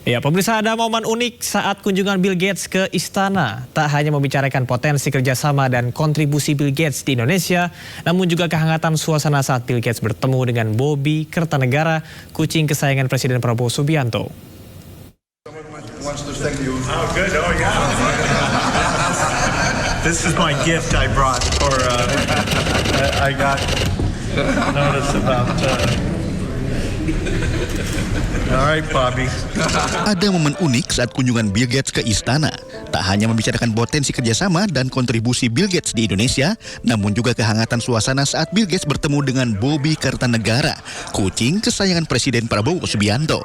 Ya, pemirsa, ada momen unik saat kunjungan Bill Gates ke istana. Tak hanya membicarakan potensi kerjasama dan kontribusi Bill Gates di Indonesia, namun juga kehangatan suasana saat Bill Gates bertemu dengan Bobby Kertanegara, kucing kesayangan Presiden Prabowo Subianto. This is my gift I brought for, I got notice about, alright, Bobby. Ada momen unik saat kunjungan Bill Gates ke istana. Tak hanya membicarakan potensi kerjasama dan kontribusi Bill Gates di Indonesia, namun juga kehangatan suasana saat Bill Gates bertemu dengan Bobby Kertanegara, kucing kesayangan Presiden Prabowo Subianto.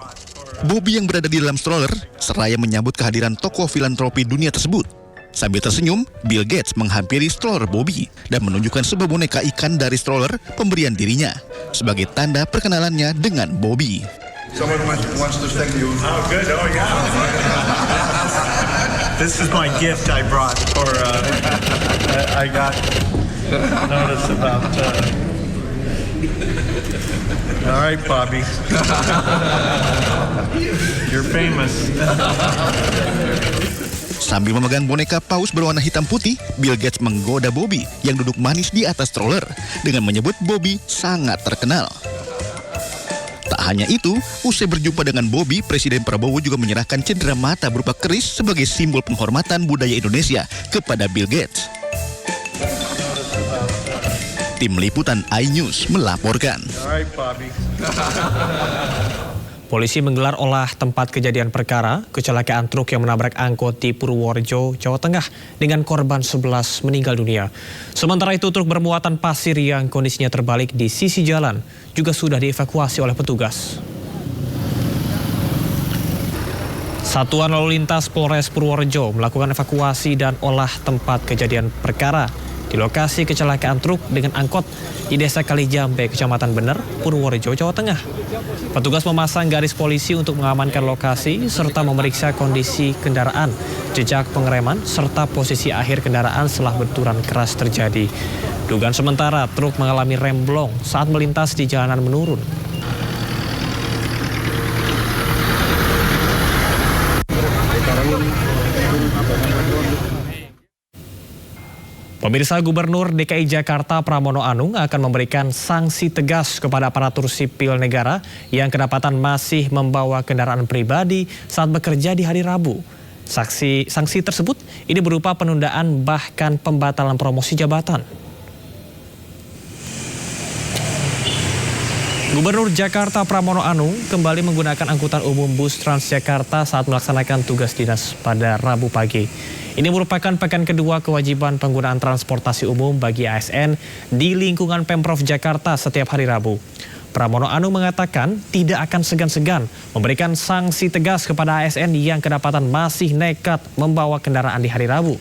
Bobby yang berada di dalam stroller seraya menyambut kehadiran tokoh filantropi dunia tersebut. Sambil tersenyum, Bill Gates menghampiri stroller Bobby dan menunjukkan sebuah boneka ikan dari stroller pemberian dirinya sebagai tanda perkenalannya dengan Bobby. Someone wants to thank you. Oh, good. Oh, yeah. This is my gift I brought for, I got notice about, alright, Bobby. You're famous. Sambil memegang boneka paus berwarna hitam putih, Bill Gates menggoda Bobby yang duduk manis di atas stroller dengan menyebut Bobby sangat terkenal. Tak hanya itu, usai berjumpa dengan Bobby, Presiden Prabowo juga menyerahkan cendera mata berupa keris sebagai simbol penghormatan budaya Indonesia kepada Bill Gates. Tim Liputan iNews melaporkan. Alright, Bobby. Polisi menggelar olah tempat kejadian perkara kecelakaan truk yang menabrak angkot di Purworejo, Jawa Tengah dengan korban 11 meninggal dunia. Sementara itu truk bermuatan pasir yang kondisinya terbalik di sisi jalan juga sudah dievakuasi oleh petugas. Satuan Lalu Lintas Polres Purworejo melakukan evakuasi dan olah tempat kejadian perkara di lokasi kecelakaan truk dengan angkot di Desa Kalijambe, Kecamatan Bener, Purworejo, Jawa Tengah. Petugas memasang garis polisi untuk mengamankan lokasi serta memeriksa kondisi kendaraan, jejak pengereman, serta posisi akhir kendaraan setelah benturan keras terjadi. Dugaan sementara truk mengalami remblong saat melintas di jalanan menurun. Pemirsa, Gubernur DKI Jakarta Pramono Anung akan memberikan sanksi tegas kepada aparatur sipil negara yang kedapatan masih membawa kendaraan pribadi saat bekerja di hari Rabu. Sanksi tersebut ini berupa penundaan bahkan pembatalan promosi jabatan. Gubernur Jakarta Pramono Anung kembali menggunakan angkutan umum bus Transjakarta saat melaksanakan tugas dinas pada Rabu pagi. Ini merupakan pekan kedua kewajiban penggunaan transportasi umum bagi ASN di lingkungan Pemprov Jakarta setiap hari Rabu. Pramono Anung mengatakan tidak akan segan-segan memberikan sanksi tegas kepada ASN yang kedapatan masih nekat membawa kendaraan di hari Rabu.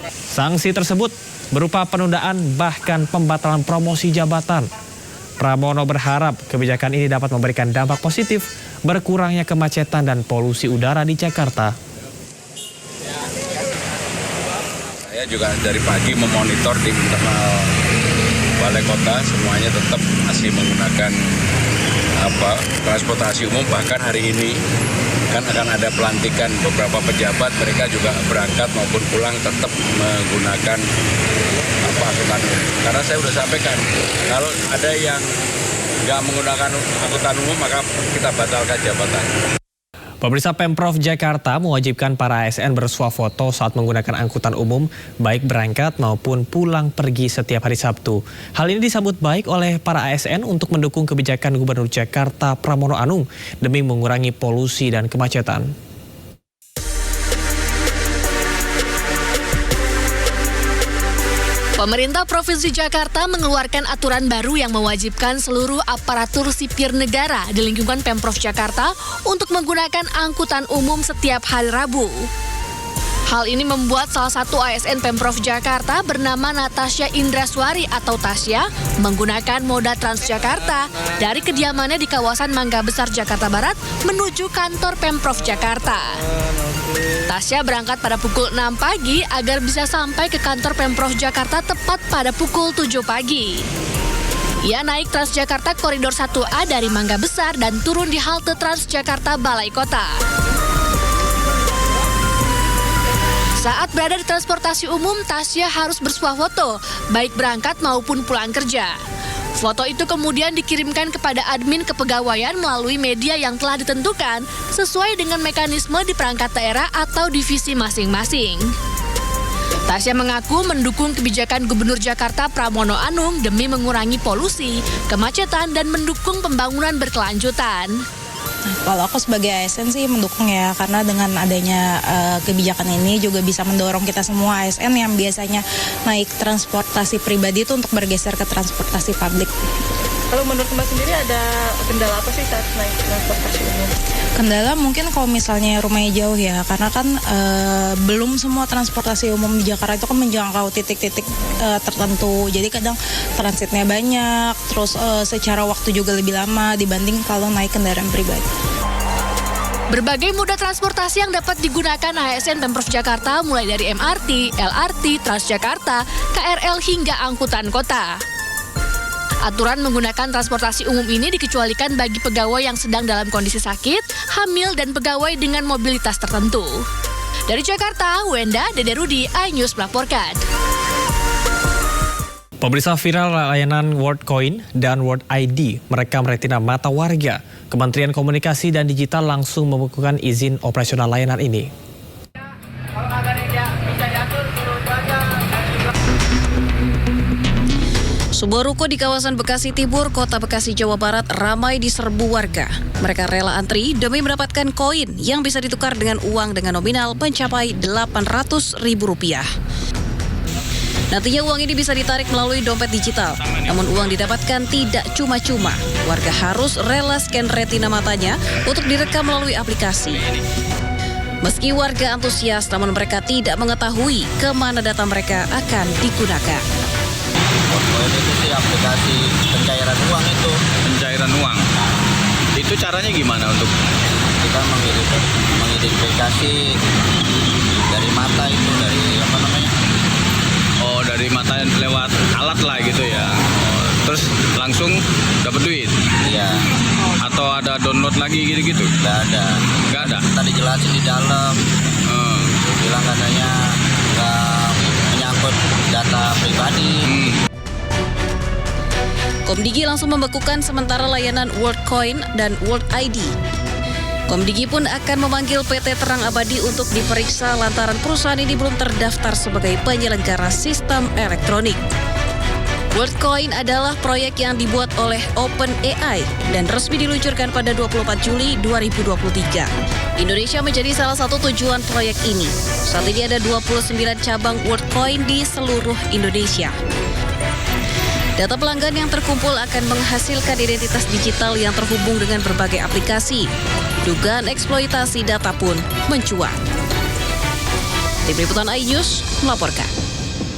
Sanksi tersebut berupa penundaan bahkan pembatalan promosi jabatan. Pramono berharap kebijakan ini dapat memberikan dampak positif berkurangnya kemacetan dan polusi udara di Jakarta. Saya juga dari pagi memonitor di internal balai kota, semuanya tetap masih menggunakan transportasi umum. Bahkan hari ini kan akan ada pelantikan beberapa pejabat, mereka juga berangkat maupun pulang tetap menggunakan angkutan umum. Karena saya sudah sampaikan, kalau ada yang nggak menggunakan angkutan umum maka kita batalkan jabatan. Pemirsa, Pemprov Jakarta mewajibkan para ASN bersuah foto saat menggunakan angkutan umum, baik berangkat maupun pulang pergi setiap hari Sabtu. Hal ini disambut baik oleh para ASN untuk mendukung kebijakan Gubernur Jakarta Pramono Anung demi mengurangi polusi dan kemacetan. Pemerintah Provinsi Jakarta mengeluarkan aturan baru yang mewajibkan seluruh aparatur sipil negara di lingkungan Pemprov Jakarta untuk menggunakan angkutan umum setiap hari Rabu. Hal ini membuat salah satu ASN Pemprov Jakarta bernama Natasha Indraswari atau Tasya menggunakan moda Transjakarta dari kediamannya di kawasan Mangga Besar, Jakarta Barat menuju kantor Pemprov Jakarta. Tasya berangkat pada pukul 6 pagi agar bisa sampai ke kantor Pemprov Jakarta tepat pada pukul 7 pagi. Ia naik Transjakarta Koridor 1A dari Mangga Besar dan turun di halte Transjakarta Balai Kota. Saat berada di transportasi umum, Tasya harus bersuah foto, baik berangkat maupun pulang kerja. Foto itu kemudian dikirimkan kepada admin kepegawaian melalui media yang telah ditentukan sesuai dengan mekanisme di perangkat daerah atau divisi masing-masing. Tasya mengaku mendukung kebijakan Gubernur Jakarta Pramono Anung demi mengurangi polusi, kemacetan, dan mendukung pembangunan berkelanjutan. Kalau aku sebagai ASN sih mendukung ya, karena dengan adanya kebijakan ini juga bisa mendorong kita semua ASN yang biasanya naik transportasi pribadi itu untuk bergeser ke transportasi publik. Kalau menurut Mbak sendiri ada kendala apa sih saat naik transportasi umum? Kendala mungkin kalau misalnya rumahnya jauh ya, karena kan belum semua transportasi umum di Jakarta itu kan menjangkau titik-titik tertentu. Jadi kadang transitnya banyak, terus secara waktu juga lebih lama dibanding kalau naik kendaraan pribadi. Berbagai moda transportasi yang dapat digunakan ASN Pemprov Jakarta mulai dari MRT, LRT, Transjakarta, KRL hingga angkutan kota. Aturan menggunakan transportasi umum ini dikecualikan bagi pegawai yang sedang dalam kondisi sakit, hamil, dan pegawai dengan mobilitas tertentu. Dari Jakarta, Wenda, Dede Rudi, iNews melaporkan. Pemirsa, viral layanan WorldCoin dan World ID merekam retina mata warga. Kementerian Komunikasi dan Digital langsung membukukan izin operasional layanan ini. Sebuah ruko di kawasan Bekasi Timur, Kota Bekasi, Jawa Barat ramai diserbu warga. Mereka rela antri demi mendapatkan koin yang bisa ditukar dengan uang dengan nominal mencapai Rp800.000. Nantinya uang ini bisa ditarik melalui dompet digital. Namun uang didapatkan tidak cuma-cuma. Warga harus rela scan retina matanya untuk direkam melalui aplikasi. Meski warga antusias, namun mereka tidak mengetahui kemana data mereka akan digunakan. WorldCoin itu sih aplikasi pencairan uang itu. Pencairan uang. Itu caranya gimana untuk Kita mengidentifikasi dari mata itu, dari apa namanya? oh dari mata lewat alat lah gitu ya. Oh, terus langsung dapat duit. Iya, Atau ada download lagi gitu-gitu? nggak ada. Tadi jelasin di dalam, bilang katanya nggak menyangkut data pribadi. Komdigi langsung membekukan sementara layanan WorldCoin dan World ID. Komdigi pun akan memanggil PT Terang Abadi untuk diperiksa lantaran perusahaan ini belum terdaftar sebagai penyelenggara sistem elektronik. WorldCoin adalah proyek yang dibuat oleh OpenAI dan resmi diluncurkan pada 24 Juli 2023. Indonesia menjadi salah satu tujuan proyek ini. Saat ini ada 29 cabang WorldCoin di seluruh Indonesia. Data pelanggan yang terkumpul akan menghasilkan identitas digital yang terhubung dengan berbagai aplikasi. Dugaan eksploitasi data pun mencuat. Tim Liputan iNews melaporkan.